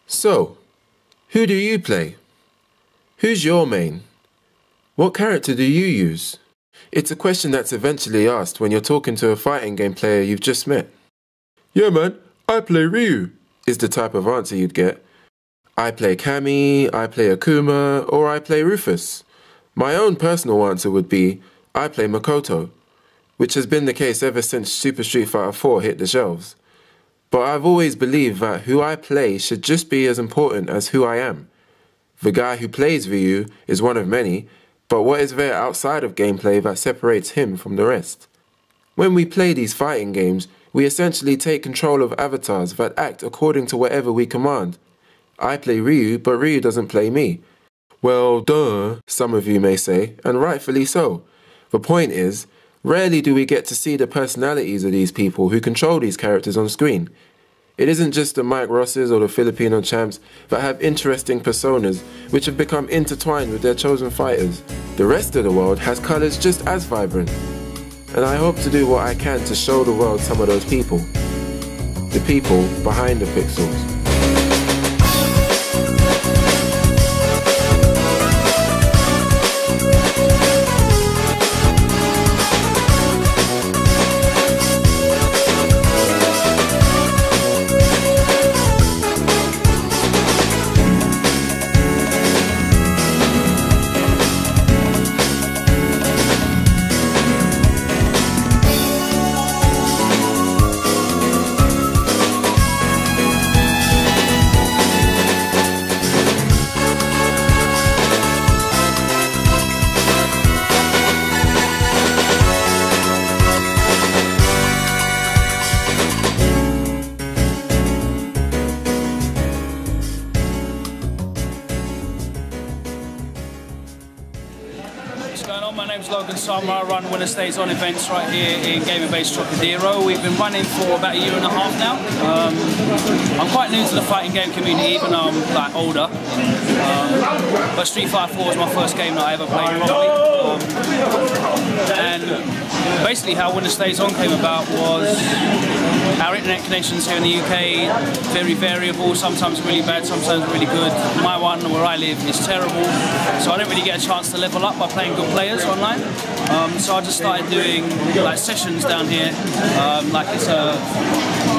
So, who do you play? Who's your main? What character do you use? It's a question that's eventually asked when you're talking to a fighting game player you've just met. Yeah man, I play Ryu, is the type of answer you'd get. I play Cammy, I play Akuma, or I play Rufus. My own personal answer would be, I play Makoto, which has been the case ever since Super Street Fighter 4 hit the shelves. But I've always believed that who I play should just be as important as who I am. The guy who plays Ryu is one of many, but what is there outside of gameplay that separates him from the rest? When we play these fighting games, we essentially take control of avatars that act according to whatever we command. I play Ryu, but Ryu doesn't play me. Well, duh, some of you may say, and rightfully so. The point is, rarely do we get to see the personalities of these people who control these characters on screen. It isn't just the Mike Rosses or the Filipino champs that have interesting personas which have become intertwined with their chosen fighters. The rest of the world has colours just as vibrant. And I hope to do what I can to show the world some of those people. The people behind the pixels. My name's Logan Summer. I run Winner Stays On events right here in Gaming Base Trocadero. We've been running for about a year and a half now. I'm quite new to the fighting game community, even though I'm like older. But Street Fighter 4 was my first game that I ever played properly. And basically how Winner Stays On came about was our internet connections here in the UK, very variable, sometimes really bad, sometimes really good. My one where I live is terrible, so I don't really get a chance to level up by playing good players online. So I just started doing like sessions down here, like it's a,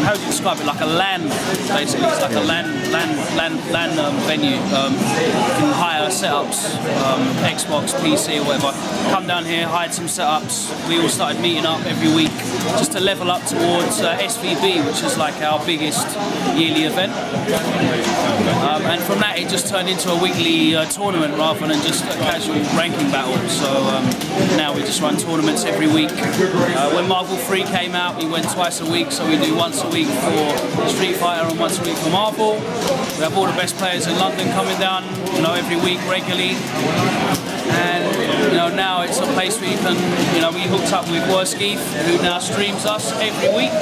how do you describe it, like a LAN basically. It's like a LAN venue. You can hire setups, Xbox, PC or whatever. Come down here, hired some setups. We all started meeting up every week just to level up towards SVB, which is like our biggest yearly event. And from that it just turned into a weekly tournament rather than just a casual ranking battle. So now we just run tournaments every week. When Marvel 3 came out, we went twice a week, so we do once a week for Street Fighter and once a week for Marvel. We have all the best players in London coming down, you know, every week regularly. And you know, now it's a place where you can, you know, we hooked up with Worskeith, who now streams us every week.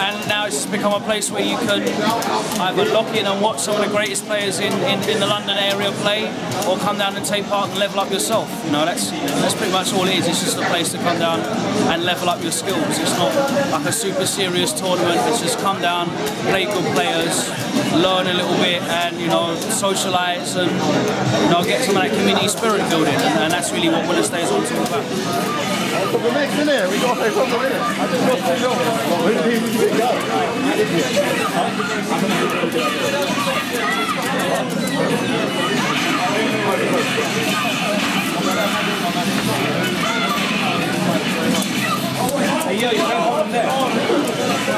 And now it's become a place where you can either lock in and watch some of the greatest players in the London area play, or come down and take part and level up yourself. You know, that's pretty much all it is. It's just a place to come down and level up your skills. It's not like a super serious tournament. It's just come down, play good players, learn a little bit, and you know, socialise and you know, get some of that community spirit building. And that's really what Winner Stays On is all about.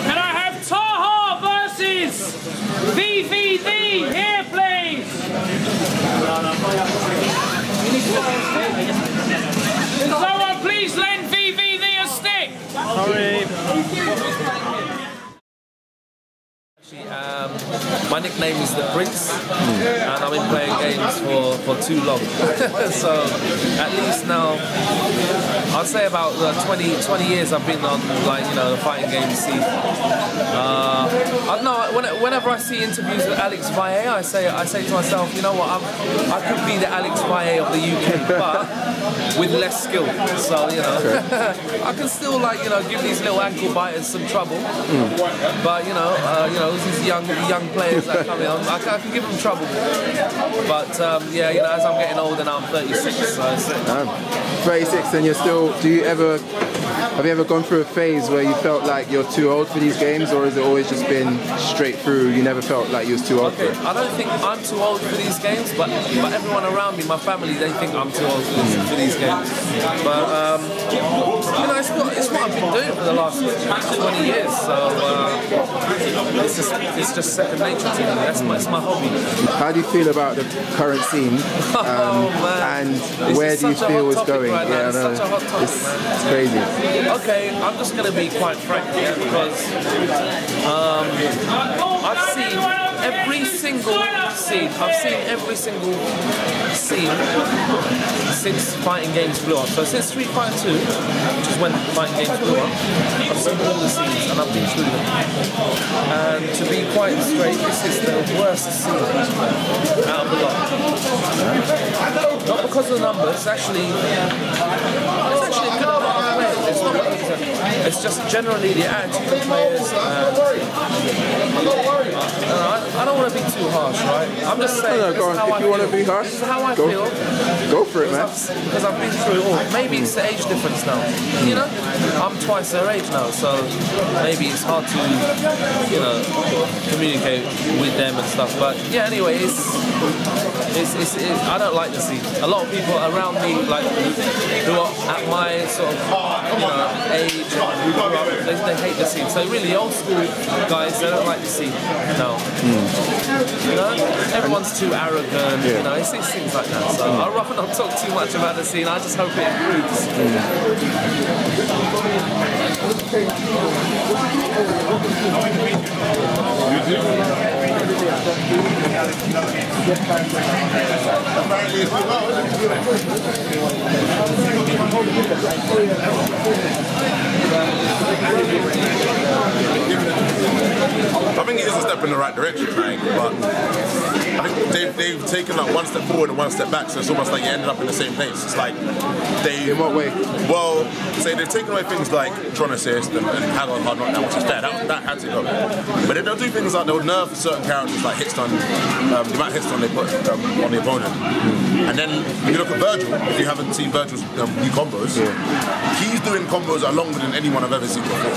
Can I have Taha versus VVV here, please? Someone please lend VVV a stick. Sorry. My nickname is The Prince, and I've been playing games for too long. So at least now, I'd say about 20 years I've been on, like, you know, the fighting game scene. I don't know, whenever I see interviews with Alex Valle, I say to myself, you know what, I could be the Alex Valle of the UK, but with less skill. So, you know, I can still, like, you know, give these little ankle biters some trouble. But, you know, these young players that come in, I can give them trouble. But, yeah, you know, as I'm getting older now, I'm 36. So 36, and you're still, have you ever gone through a phase where you felt like you're too old for these games, or has it always just been straight through, you never felt like you was too old for it? I don't think I'm too old for these games, but everyone around me, my family, they think I'm too old for these games. But, you know, it's what I've been doing for the last 20 years, so it's just second nature to me. It's my hobby. How do you feel about the current scene? And where do you feel it's going? Right, yeah, it's such a hot topic, man. It's crazy. Okay, I'm just going to be quite frank here, because I've seen every single scene. I've seen every single scene since Fighting Games blew up. So since Street Fighter 2, which is when Fighting Games blew up, I've seen all the scenes and I've been through them. And to be quite straight, this is the worst scene out of the lot. Not because of the numbers, it's actually a good amount of players. It's not it's just generally the attitude of players. I don't want to be too harsh, right? I'm just saying. No, go on. If you want to be harsh, this is how I feel. Go for it, man. Because I've been through it all. Maybe it's the age difference now. You know, I'm twice their age now, so maybe it's hard to, you know, communicate with them and stuff. But yeah, anyway, I don't like the scene. A lot of people around me, like who are at my sort of, you know, age, they hate the scene. So really, old school guys, they don't like the scene. No. You know, everyone's too arrogant. You know, it's things like that. So I'd rather not talk too much about the scene. I just hope it improves. I think it is a step in the right direction, like, but I think they've taken like one step forward and one step back, so it's almost like you ended up in the same place. It's like they. In what way? Well, say they've taken away things like Tron Assist and Hang On Hard Knockdown, which is fair. That had to go. But then they'll do things like they'll nerf certain characters, like hit stun, the amount of hit stun they put on the opponent. And then if you look at Virgil, if you haven't seen Virgil's new combos, he's doing combos that are longer than anyone I've ever seen before.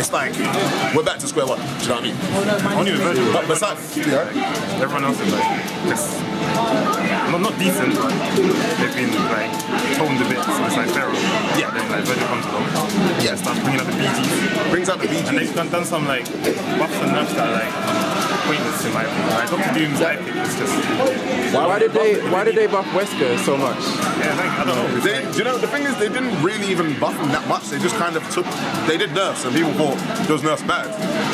It's like we're back to square one. Do you know what I mean? Only with Virgil. But besides, everyone else is like just not decent, but they've been like toned a bit, so it's like feral. Yeah. Then like Virgil comes along. Yeah. Starts bringing up the BGs. Brings out the BGs. And they've done some like buffs and nerfs that are like pointless in my opinion. Like Dr. Doom's life kick is just. Why did they buff Wesker so much? Yeah, like, I don't know. Do you know, the thing is, they didn't really even buff him that much. They just kind of they did nerfs, and people thought those nerfs bad,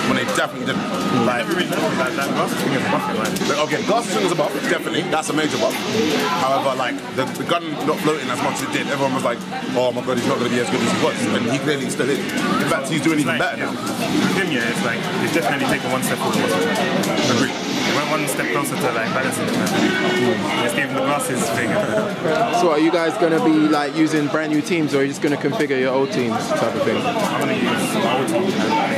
when they definitely didn't. Like, Never really known that glass thing is buffing, like. Okay, glass swing is a buff, definitely. That's a major buff. However, like, the gun not floating as much as it did, everyone was like, oh my god, he's not going to be as good as he was. And he clearly still is. In fact, he's doing even better now. With him, yeah, it's like, they've definitely taken one step forward. Agreed. They went one step closer to like balancing it. Just gave him the glasses thing. So are you guys going to be like using brand new teams, or are you just going to configure your old teams type of thing? I'm going to use my old team.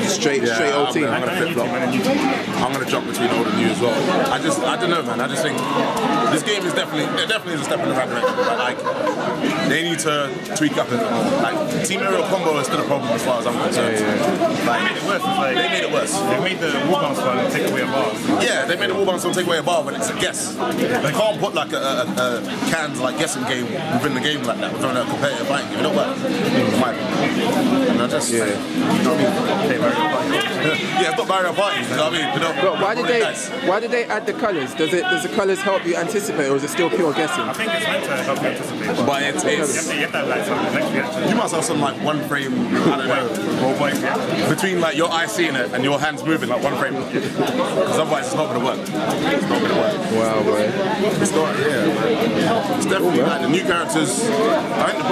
Straight old team. I'm going to flip-flop. I'm going to jump between old and new as well. I don't know, man. I just think this game is definitely is a step in the right direction. But like, they need to tweak up. Like, team aerial combo is still a problem as far as I'm concerned. Like, They made it worse. It's like, they made it worse. They made the wallbounce one take away a bar. Yeah, they made the wallbounce don't take away a bar, but it's a guess. They can't put like a cans like guessing game within the game like that, within a competitive fighting game. It don't work. In my opinion. And I just, you know what I mean? Yeah, it's not Mario Party. You know what I mean? You know, But why did they add the colours? Does the colours help you anticipate, or is it still pure guessing? I think it's meant to help you anticipate. But it's You have to have like some next reaction. you must have some like one frame, I don't know, Roll voice reaction. between like your eye seeing it and your hands moving like one frame. Because otherwise it's not going to work. It's not going to work. Wow, boy. It's not, yeah. It's definitely like the new characters. I think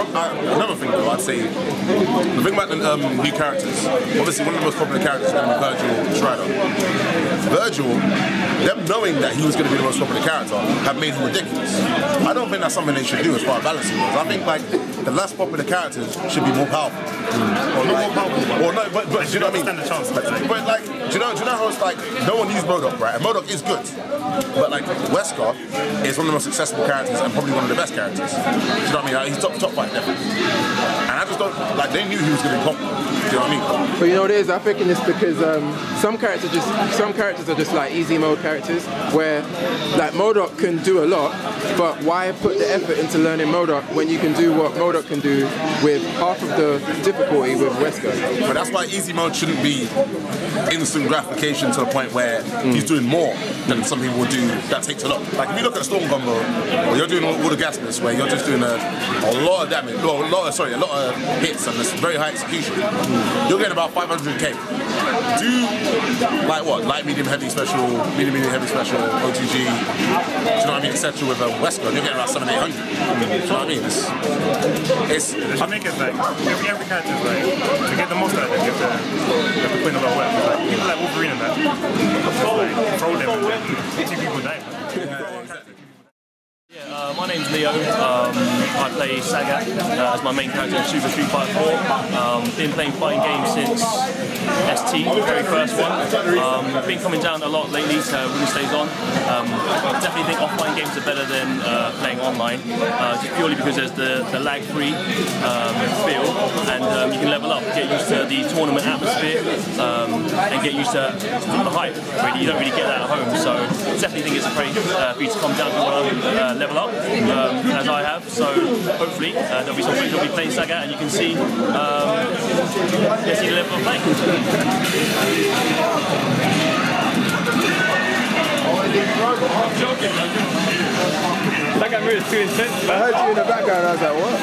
another thing though, I'd say say the thing about the new characters. Obviously, one of the most popular characters is going to be Virgil Strider. Virgil, them knowing that he was going to be the most popular character, have made him ridiculous. I don't think that's something they should do as far as balancing goes. I think like the less popular characters should be more powerful. Or like, or no, but do you know what I mean? Stand a chance, but like, do you know how it's like? No one used MODOK, right? And MODOK is good, but like Wesker is one of the most successful characters and probably one of the best characters. Do you know what I mean? Like, he's top 5 definitely. And I just don't like. They knew he was going to be popular. Do you know what I mean? But you know what it is? I think it's because some characters are just like easy mode characters where like MODOK can do a lot, but why put the effort into learning MODOK when you can do what MODOK can do with half of the difficulty with Wesker? But that's why easy mode shouldn't be instant gratification to the point where he's doing more than some people would do that takes a lot. Like if you look at a Storm combo, where you're doing all the gasness, where you're just doing a lot of damage, a lot of hits and this very high execution, you're getting about 500k. Do like what? Light, medium, heavy special, medium, heavy special, OTG, do you know what I mean, etc. with Wesker, you're getting about 700-800. Do you know what I mean? It's I think it's like every character is like to get the most out of them, you have to put in a lot of work. Like people like Wolverine and that, like throw them and then 2 people die. My name's Leo. I play Sagat as my main character in Super Street Fighter 4. Been playing fighting games since ST, the very first one. Been coming down a lot lately to Winner Stays On. Definitely think offline games are better than playing online, just purely because there's the lag-free feel, and you can level up, get used to the tournament atmosphere, and get used to the hype. Really, you don't really get that at home, so definitely think it's a great for you to come down to level up, as I have. So hopefully there'll be some friends who'll be playing Sagat, and you can see the level of play. That guy moved too intense. I heard you in the background. I was like, what?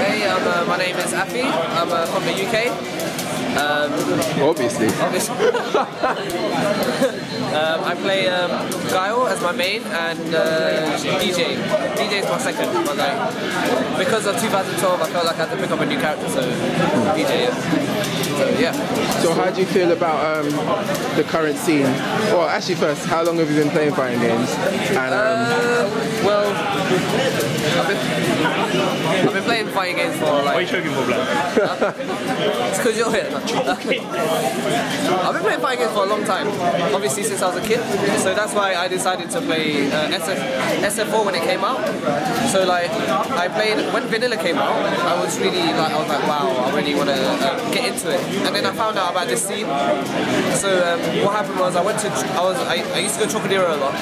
Hey, my name is Afi. I'm from the UK. Obviously. I play Guile as my main and DJ. DJ is my second. But like, because of 2012, I felt like I had to pick up a new character, so DJ. So yeah. So how do you feel about the current scene? Well, actually first, how long have you been playing fighting games? And well, I've been playing fighting games for like... Why are you choking for, Black? It's because you're here. I've been playing fighting games for a long time, obviously since I was a kid, so that's why I decided to play SF4 when it came out. So like, I played, when Vanilla came out, I was like, wow, I really want to get into it. And then I found out about this scene. So what happened was I used to go to Trocadero a lot.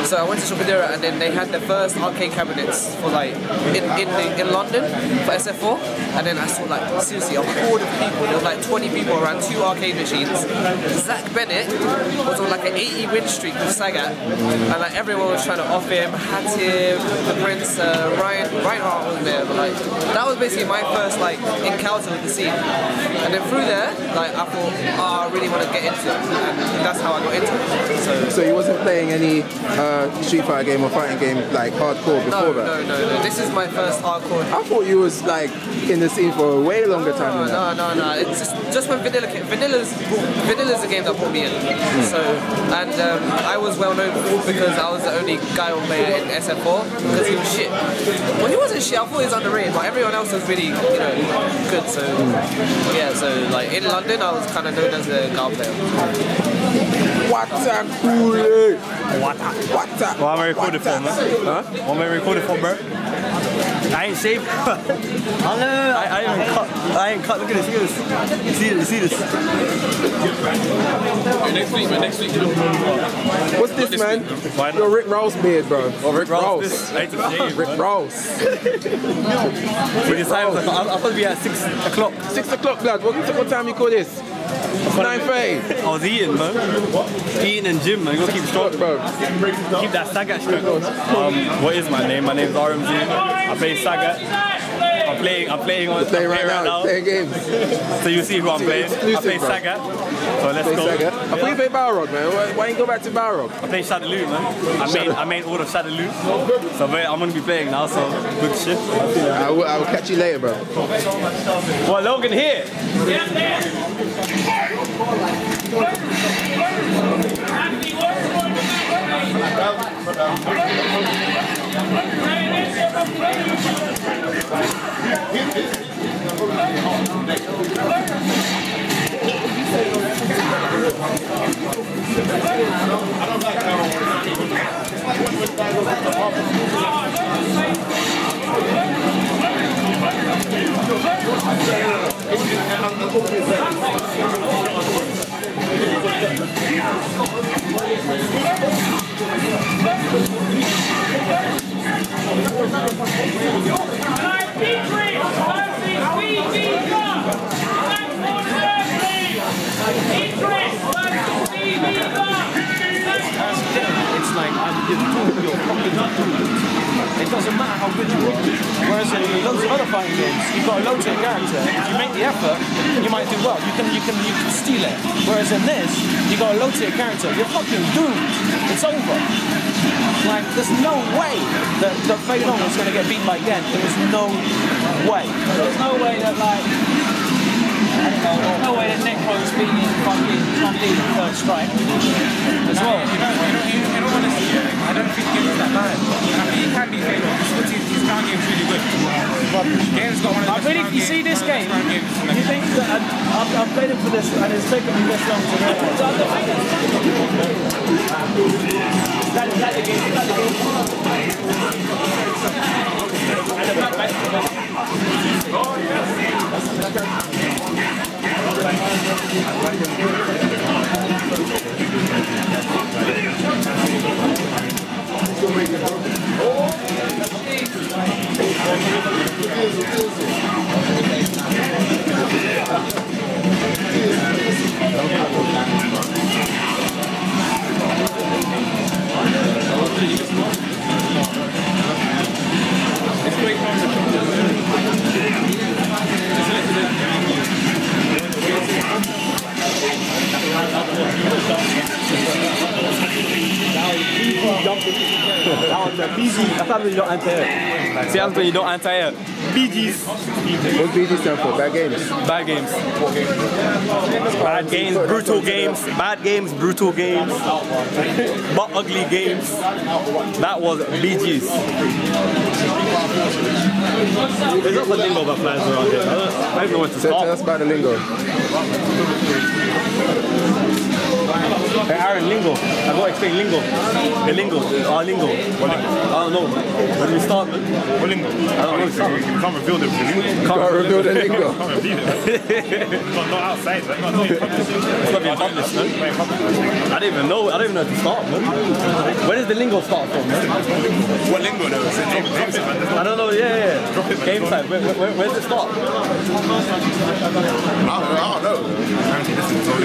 So I went to Trocadero and then they had the first arcade cabinets for like, in London for SF4. And then I saw like, seriously, a horde of people. There was like 20 people around 2 arcade machines. Zach Bennett was on like an 80 win streak with Sagat. And like everyone was trying to off him, Hatib, the Prince, Reinhardt was there. But like, that was basically my first like encounter with the scene. And then through there, like I thought, oh, I really want to get into it. And that's how I got into it. So you wasn't playing any Street Fighter game or fighting game like hardcore before that? No. This is my first hardcore. I thought you was like in the scene for a way longer time than that. No. It's just when Vanilla came. Vanilla's the game that brought me in. So, and I was well known because I was the only guy on player in SF4 because he was shit. Well, he wasn't shit. I thought he was underrated, but everyone else was really, good. So, yeah. So, like in London, I was kind of known as a guy player. What's up, cool? What am I recording for, man? Huh? What am I recording for, bro? I ain't saved. I ain't cut. Look at this. You see this? Next week. What's this, man? Your Rick Ross beard, bro. Oh, Rick Ross. Rick Ross. With this time, I'm supposed to be at 6 o'clock. 6 o'clock, blood. What time you call this? 9:30. I was eating, man. Eating and gym, man. You gotta keep strong, bro. Keep that Sagat strength. What is my name? My name is RMZ. I play Sagat. I'm playing on. Playing right now. Playing games. So you see who I'm playing. I play bro. Sagat. So let's go. Sagat. I thought you played Balrog, man. Why you go back to Balrog? I play Shadaloo, man. I made all of Shadaloo. So I'm gonna be playing now. So good shit. I will catch you later, bro. Well, Logan here. It's like it doesn't matter how good you are. Whereas in loads of other fighting games, you've got a low tier character. If you make the effort, you might do well. You can steal it. Whereas in this, you got a low tier character. You're fucking doomed. It's over. Like there's no way that Fei Long is going to get beat by Gen. There's no way. There's no way that like. No way that Necro's beating fucking Tom Lee in the third strike as well. In all honesty, I don't think Gen's that bad. I mean, he can be favored. His ground game's really good. Gen's got one of the best really, you see this game, you think that I've played him for this and it's taken me this long to realize. That's how you don't anti-air. See, that's when you don't anti-air. BGs. What's BG stand for? Bad games. Bad games. Bad games, brutal games. Bad games, brutal games. But ugly games. That was BGs. There's not the lingo that flies around here. I don't know what to start. Tell us about the lingo. Hey Aaron, lingo. I gotta explain lingo. The lingo. Our lingo. What lingo? I don't know. Where do we start, man? What lingo? I don't know. You can't reveal the lingo. Can't reveal the lingo. Can't reveal it. Not outside, man. Not in public. It's not being published, man. I don't even know. I don't even know where to start, man. Where does the lingo start from, man? What lingo though? Is it game side? I don't know. Yeah. Game side. Where does it start? I don't know.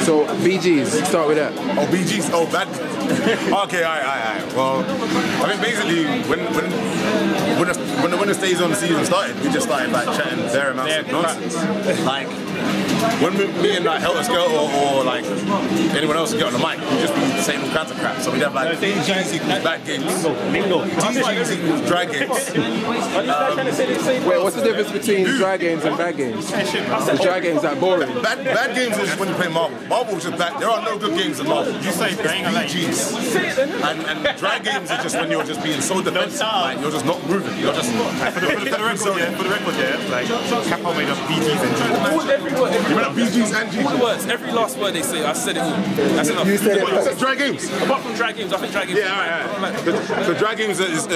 So BGs, start with that. Oh, BGs. Oh, bad. Okay, alright. Well, I mean, basically, when the Stays on the season started, we just started like chatting bare amounts of nonsense. Like when me and like Helter Skelter or like anyone else would get on the mic, we'd just be saying all kinds of crap. So we'd have like BGs equals bad games, GGs equals drag games. Wait, what's the difference between dry games and bad games? The dry games are boring. Bad games is when you play Marvel. Marvel is just bad. There are no good games in Marvel. You say BGs. And drag games is just when you're just being so defensive. Like you're just not moving. You're just for the record, like Capo made up BGs and Gs. You made up BGs and Gs. All the words, every last word they say, I said it all. That's enough. You said it. What's that, drag games? Apart from drag games, I think drag games. Yeah, alright. The drag games is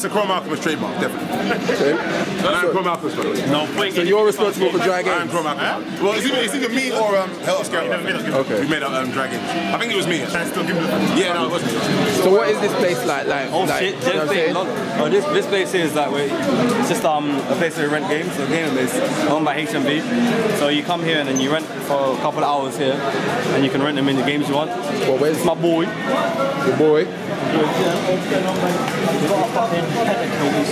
a Chrome Alchemist trademark, definitely. Okay. And I'm Chrome Alchemist, by the way. No, So you're responsible for dry I'm games? Chrome Alchemist. Well, it's either me or Helter Skelter. Okay. We made up drag games. I think it was me. Yeah, no, it wasn't. So what is this place like? Oh shit, you know what I'm saying? this place here is that it's just a place where we rent games, so gaming base, owned by HMV. So you come here and then you rent for a couple of hours here, and you can rent them in the games you want. Well, where's my boy? Your boy?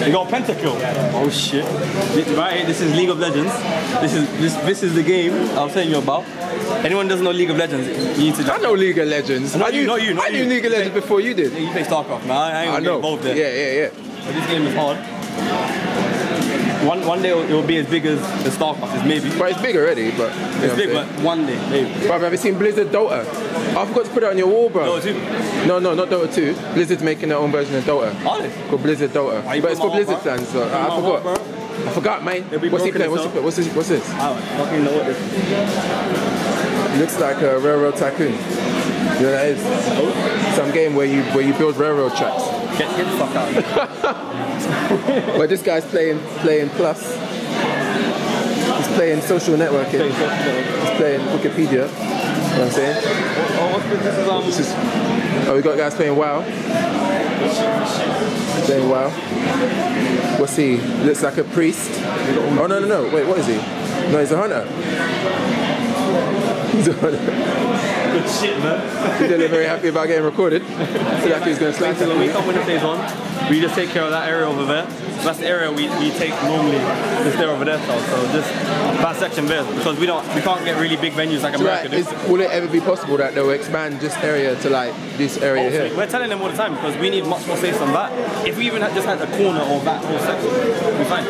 You got a pentakill. Oh shit! Right here, this is League of Legends. This is the game I was telling you about. Anyone doesn't know League of Legends, you need to. I know League of Legends. Not you. I knew League of Legends before you did. Yeah, you play StarCraft. Nah, I ain't gonna get involved there. Yeah. But this game is hard. One day it will be as big as the StarCraft is, maybe. But it's big already. But it's big, but one day maybe. Bro, have you seen Blizzard Dota? I forgot to put it on your wall, bro. Dota 2? No, not Dota 2. Blizzard's making their own version of Dota. Are they? Called Blizzard Dota. But it's for Blizzard fans, so I forgot. I forgot, man. What's he playing? What's this? I don't fucking know what this is. Looks like a Railroad Tycoon. You know what that is? Some game where you build railroad tracks. Get the fuck out of here. Well, this guy's playing Plus. He's playing social networking. He's playing Wikipedia. You know what I'm saying? Oh, we got guys playing WoW. Playing WoW. What's he? Looks like a priest. Oh no. Wait, what is he? No, he's a hunter. He's a hunter. Good shit, man. He didn't very happy about getting recorded. So like he was going to slash when we come when the play's on, we just take care of that area over there. That's the area we take normally, just there over there. So just that section there, because we can't get really big venues like America do. Will it ever be possible that they'll expand this area to like this area here? We're telling them all the time because we need much more space than that. If we even just had a corner of that whole section, we'd be fine.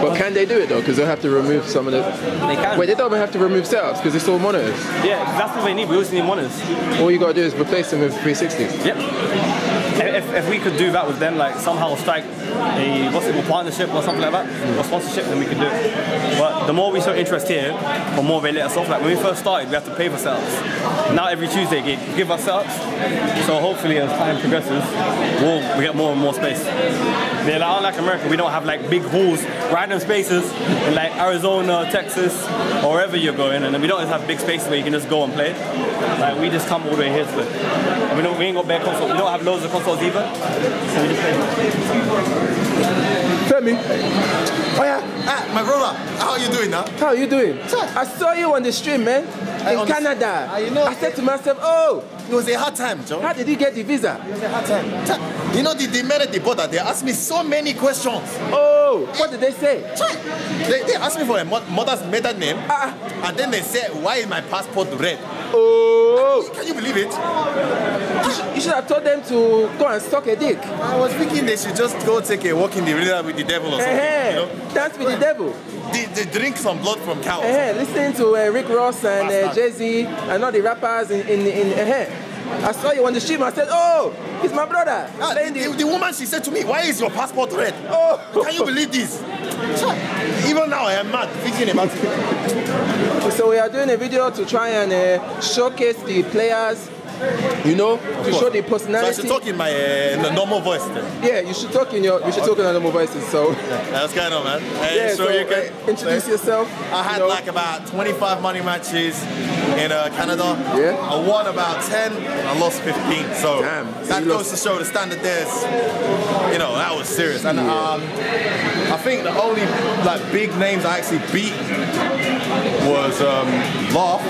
But can they do it though? Because they'll have to remove some of the... They can. Wait, they don't even have to remove setups because it's all monitors. Yeah, that's what they need. We always need monitors. All you got to do is replace them with 360s. Yep. If we could do that with them, like somehow strike a partnership or something like that, or sponsorship, then we could do it. But the more we show interest here, the more they let us off. Like when we first started, we had to pay for setups. Now every Tuesday they give us setups. So hopefully as time progresses, we get more and more space. They're like, unlike America, we don't have like big halls, random spaces in like Arizona, Texas, or wherever you're going, and then we don't have big spaces where you can just go and play. Like we just come all the way here to play. We ain't got bare consoles. We don't have loads of consoles either. So we just play. Femi. Oh yeah. My brother. How are you doing now? How are you doing? I saw you on the stream, man. In Canada. You know, I said to myself, oh. It was a hard time, Joe. How did you get the visa? It was a hard time. You know, the men at the border, they asked me so many questions. Oh, what did they say? They asked me for my mother's maiden name, and then they said, why is my passport red? Oh! Can you believe it? You should have told them to go and suck a dick. I was thinking they should just go take a walk in the river with the devil or something. You know? Dance with the devil. They drink some blood from cows. Listen to Rick Ross and Jay-Z and all the rappers in I saw you on the stream. I said, oh, he's my brother. The woman, she said to me, why is your passport red? Oh, can you believe this? Even now I am mad thinking about it. So we are doing a video to try and showcase the players, you know, to show the personality. So I should talk in my normal voice then? Yeah, you should talk in your talk in our normal voices. So that's kind of, man. Hey, so you can introduce yourself. I had like about 25 money matches in Canada. Yeah. I won about 10. I lost 15. So that goes to show the standard there is, you know, that was serious. And I think the only like big names I actually beat was Laugh.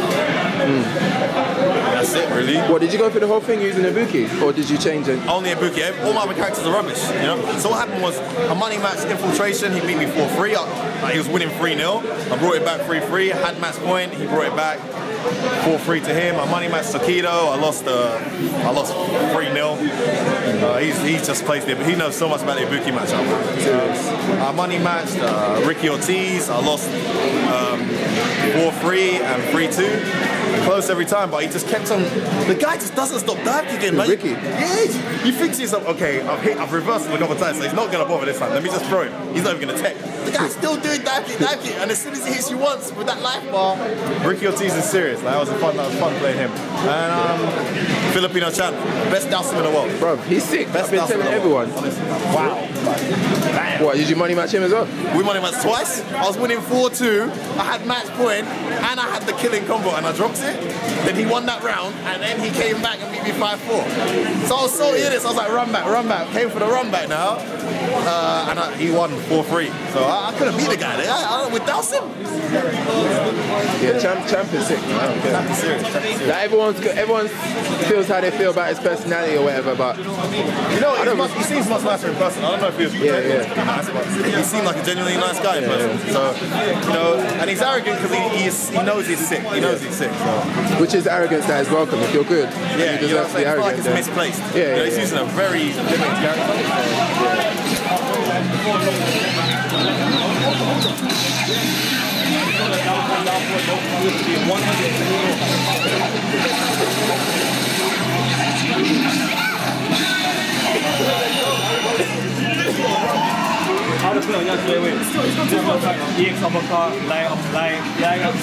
That's it, really. What, did you go through the whole thing using Ibuki, or did you change it? Only Ibuki. All my other characters are rubbish, you know? So what happened was, a money match infiltration, he beat me 4-3. He was winning 3-0. I brought it back 3-3. Had match point, he brought it back 4-3 to him. A money match Tokido, I lost 3-0. He just plays the, he knows so much about the Ibuki matchup. I money matched Ricky Ortiz, I lost 4-3 and 3-2. Close every time, but he just kept on. The guy just doesn't stop dive kicking, man. Ricky? Yeah, you think to yourself, okay, I've reversed him a couple of times, so he's not going to bother this time. Let me just throw him. He's not even going to tech. The guy's still doing dive kick, and as soon as he hits you once with that life bar, Ricky Ortiz is serious. Like, that was fun playing him. And Filipino champ, best Dhalsim in the world. Bro, he's sick. Best I've been telling everyone. Wow. What, did you money match him as well? We money matched twice. I was winning 4-2. I had match point and I had the killing combo and I dropped it. Then he won that round and then he came back and beat me 5-4. So I was so in this. I was like, run back. Came for the run back now. And he won 4-3. So I couldn't beat the guy there. I would douse him. Yeah, champ is sick. Champ is serious. Like everyone feels how they feel about his personality or whatever, but you know, he seems much nicer in person. I don't know if he was nice, but he seemed like a genuinely nice guy in person. So, you know, and he's arrogant because he knows he's sick. He knows he's sick. So. Which is arrogance that is welcome. If you're good, yeah, you deserve to be arrogant. Like it's misplaced. Yeah, you know, he's using a very limited character. How to play on yesterday with EX uppercut, line up, line up.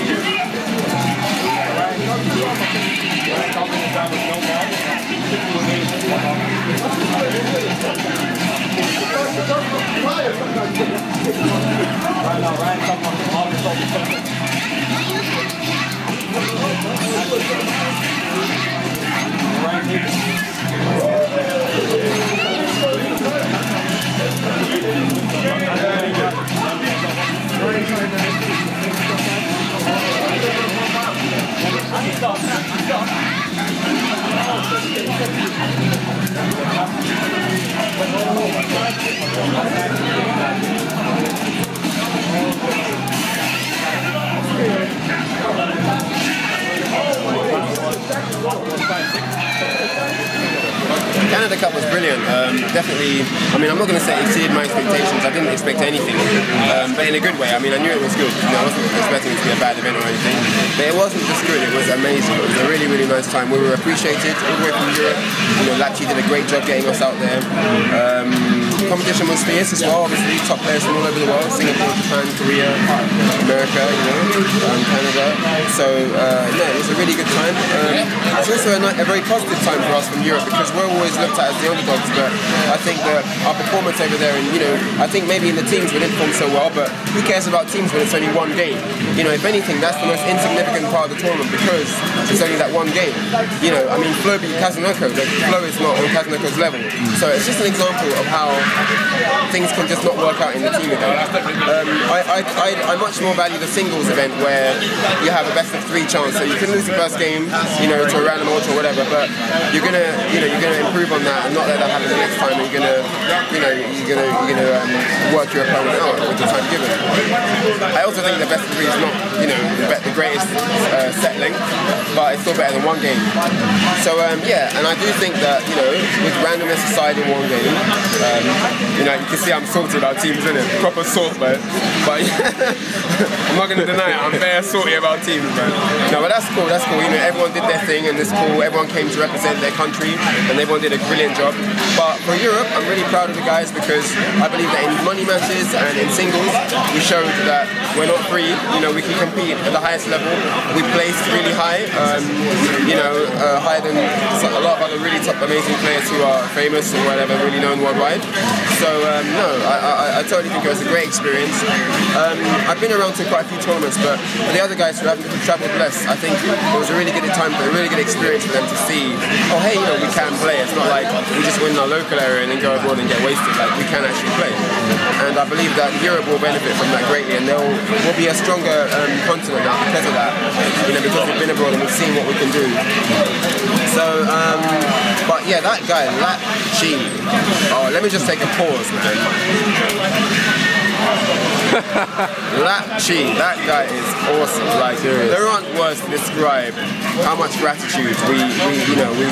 Canada Cup was brilliant. Definitely, I mean, I'm not going to say it exceeded my expectations. I didn't expect anything, but in a good way. I mean, I knew it was good. You know, I wasn't expecting it to be a bad event or anything. But it wasn't just good, it was amazing. It was a really, really nice time. We were appreciated all the way from Europe. You know, Lapchi did a great job getting us out there. Competition was fierce as well, obviously, top players from all over the world, Singapore, Japan, Korea, America, you know, Canada. So, no, it was a really good time. It's also a very positive time for us from Europe because we're always looked at as the underdogs, but I think that our performance over there, and you know, I think maybe in the teams we didn't perform so well, but who cares about teams when it's only one game? You know, if anything, that's the most insignificant part of the tournament because it's only that one game. You know, I mean, Flo beat Kazunoko, but Flo is not on Kazunoko's level. So it's just an example of how things can just not work out in the team event. I much more value the singles event where you have a best of 3 chance. So you can lose the first game, you know, to a random ultra or whatever, but you're gonna improve on that and not let that happen the next time. And you're gonna work your opponent out with the time given. I also think the best of 3 is not, you know, the greatest set length, but it's still better than one game. So yeah, and I do think that, you know, with randomness aside in one game, you know, you can see I'm salty about teams, isn't it? Proper salt, but I'm not going to deny it. I'm very salty about teams, man. No, but that's cool. That's cool. You know, everyone did their thing, and it's cool. Everyone came to represent their country, and everyone did a brilliant job. But for Europe, I'm really proud of the guys because I believe that in money matches and in singles, we showed that we're not free. You know, we can compete at the highest level. We placed really high. You know, higher than a lot of other really top, amazing players who are famous or whatever, really known worldwide. So no, I totally think it was a great experience. I've been around to quite a few tournaments, but for the other guys who haven't travelled less, I think it was a really good time, a really good experience for them to see, oh hey, you know, we can play. It's not like we just win in our local area and then go abroad and get wasted. Like, we can actually play. And I believe that Europe will benefit from that greatly, and we'll be a stronger continent now because of that. You know, because we've been abroad and we've seen what we can do. So, but yeah, that guy, Lapchi. Oh, let me just take a pause, man. Lapchi, that guy is awesome. Like, there aren't words to describe how much gratitude we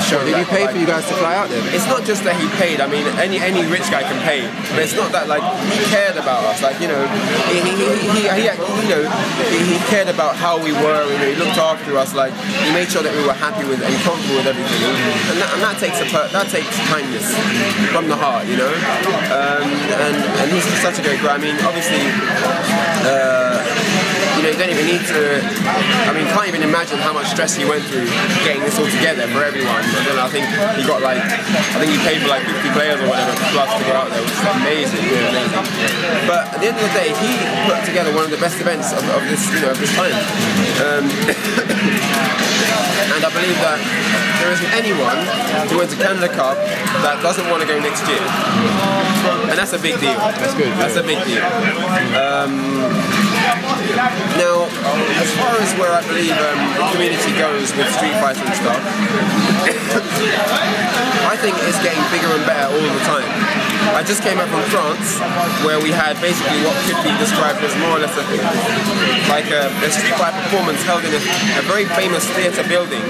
showed. Did he pay for you guys to fly out there? It's not just that he paid. I mean, any rich guy can pay, but it's not that, like, he cared about us. Like, you know, he cared about how we were. You know, he looked after us. Like, he made sure that we were happy with and comfortable with everything. And that takes kindness from the heart. You know, and he's just such a great guy. I mean, obviously. You know, you don't even need to, I mean, can't even imagine how much stress he went through getting this all together for everyone. I think he got like, I think he paid for like 50 players or whatever plus to go out there, which is amazing, amazing. But at the end of the day, he put together one of the best events of this, of this time. And I believe that there isn't anyone who wins a Canada Cup that doesn't want to go next year. And that's a big deal. That's good. That's a big deal. Now, as far as where I believe the community goes with Street Fighter and stuff, I think it's getting bigger and better all the time. I just came back from France, where we had basically what could be described as more or less a Street Fighter performance held in a very famous theatre building.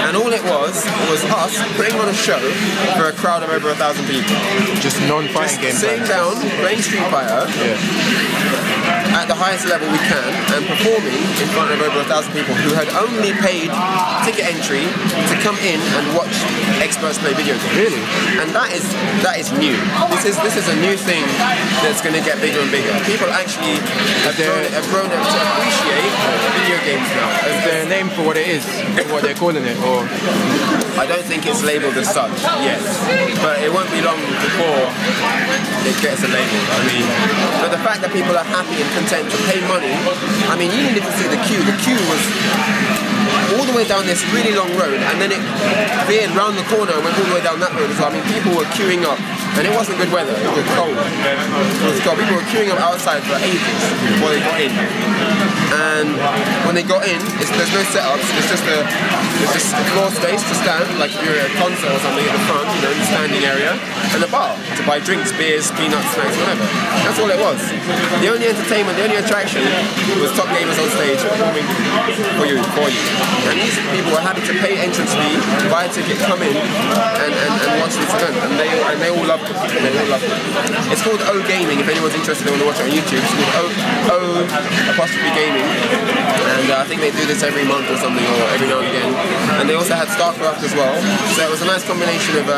And all it was us putting on a show for a crowd of over 1,000 people. Just non-fighting games. Sitting down, playing Street Fighter at the highest level we can, and performing in front of over 1,000 people who had only paid ticket entry to come in and watch experts play video games. Really? And that is new. This is a new thing that's going to get bigger and bigger. People actually have grown up to appreciate video games now. Is there a name for what it is, what they're calling it, or? I don't think it's labelled as such yet, but it won't be long before it gets a label. I mean, but the fact that people are happy and content to pay money, I mean, you needed to see the queue. The queue was all the way down this really long road, and then it veered round the corner and went all the way down that road as well. I mean, people were queuing up, and it wasn't good weather, it was cold. It was cold. People were queuing up outside for ages before they got in. And when they got in, there's no setups, it's just floor space to stand, like if you're at a concert or something at the front, in the standing area, and a bar to buy drinks, beers, peanuts, snacks, whatever. That's all it was. The only entertainment, the only attraction was top gamers on stage performing for you. And these people were happy to pay entrance fee, buy a ticket, come in, and watch this event. And they all loved it. It's called O Gaming, if anyone's interested, they want to watch it on YouTube. It's called O'' Gaming. And I think they do this every month or something, or every now and again. And they also had StarCraft as well. So it was a nice combination of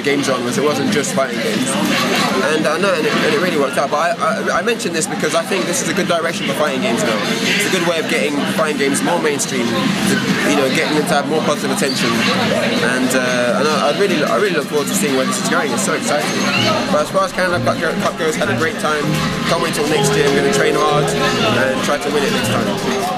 game genres. It wasn't just fighting games. And it really worked out. But I mentioned this because I think this is a good direction for fighting games now. It's a good way of getting fighting games more mainstream, getting them to have more positive attention. And I really look forward to seeing where this is going. It's so exciting. But as far as Canada Cup goes, had a great time. Can't wait till next year. I'm going to train hard and try to win it next time.